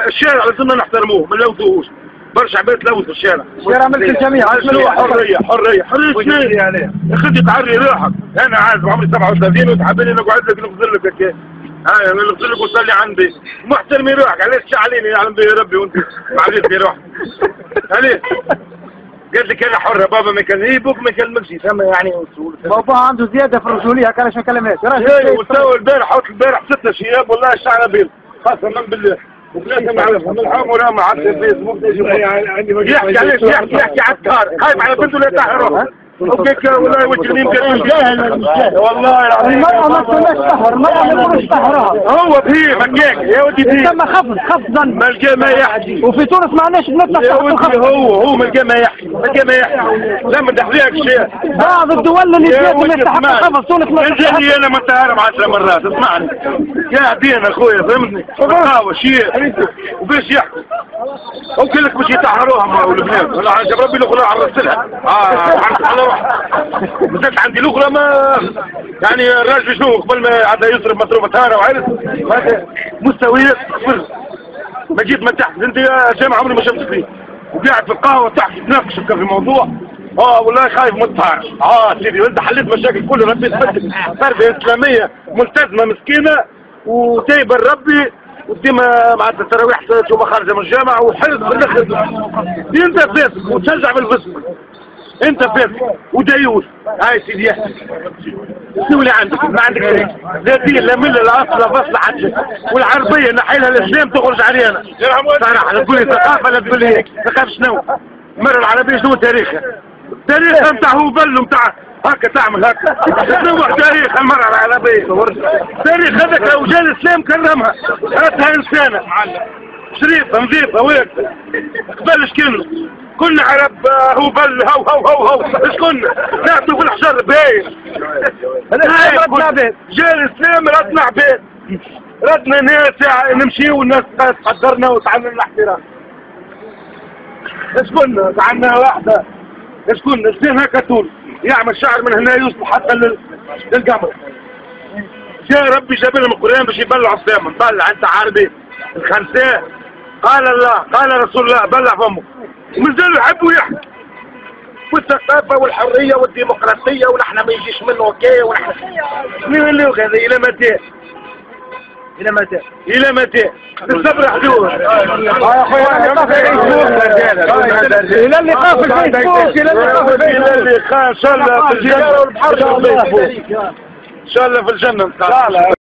الشارع لازمنا نحترموه ما نلوثوهوش. برشا عباد تلوث في الشارع. الشارع ملك الجميع. حريه شنو؟ يا اخي تعري روحك. انا عارف عمري 37 وتحبني نقعد لك نغفر لك هكا. انا نغفر لك وصلي عندي. محترمي روحك علاش تشعليني يعلم به ربي وانت معليش في روحك. عليه قالت لك انا حره بابا ما يكلمك ما يكلمكش ثم يعني بابا عنده زياده في الرجوليه كان ما كلمهاش. وتو البارح 6 شياب والله الشعر بيض قسما بالله. وثلاثة معرفة من الحام ولا ما عرفت الفيسبوك يحكي علاش يحكي على الطهر خايف على بنته لا يطهروها وكيك والله وجهني والله العظيم المرأة ما تسماش طهر، المرأة ما يقولوش طهرها. هو فيه مكاك يا ودي فيه يسمى خفض ظن ما لقى ما يحكي وفي تونس ما عندناش بنطلع يا ودي هو ما لقى ما يحكي لا ما ندحليك شيء بعض الدول اللي فيها ما يستحق خفض تونس ما تستحق. انا متهرب 10 مرات اسمعني قاعدين اخويا فهمتني هاو شيء وباش يحكي قلت لك باش يطهروها ما ولبنان ولا عجب ربي الاخرى عرفتلها على روحها بدات عندي الاخرى ما يعني الراجل شنو قبل ما عاد يصرف مصروف طهاره وعرس هذا مستويات صفر. ما جيت ما تحت انت يا جماعه عمري ما شفت فيه وقاعد في القهوه تحت تناقش في موضوع والله خايف من الطهاره سيدي انت حليت مشاكل كلها ربي تبدل تربيه اسلاميه ملتزمه مسكينه وتايبه لربي وديما مع التراويح تشوف خارجه من الجامع وحرص بالاخر انت فاسق وتشجع بالفسق انت فاسق وديوث هاي سيدي يحكي شنو اللي عندك ما عندك شيء لا دين لا مله لا اصل لا فصل حاجه والعربيه نحيلها الاسلام تخرج علينا صراحه لا تقول لي ثقافه لا تقول لي ثقافه شنو المرأة العربيه شنو تاريخها تاريخها نتاع هوبل نتاع هكا تعمل هكا شنو تاريخ المرأة العربيه تاريخ هذاك وجه الاسلام كرمها راتها انسانه شريفه نظيفه واقفه قبل شكلنا كنا عرب هوبل هو ايش كنا نعطوا في الحجر باين جاء الاسلام ردنا عباد ردنا ناس نمشي والناس تقدرنا وتعلمنا الاحترام. ايش كنا تعلمنا واحده ايش كنا الاسلام هكا طول يعمل شعر من هنا يوصل حتى للقمر. جاء ربي جاب لهم القران باش يبلعوا السلام نطلع انت عاربين الخمسه قال الله قال رسول الله بلع فمك ومازالوا يحبوا يحكوا والثقافه والحريه والديمقراطيه ونحن ما يجيش منه وكايه ونحن من هذا الى متى؟ الى متى؟ الصبر حدود. يا اخويا الى اللقاء في الفيسبوك الى اللقاء ان شاء الله في الجنه ان شاء الله في الجنه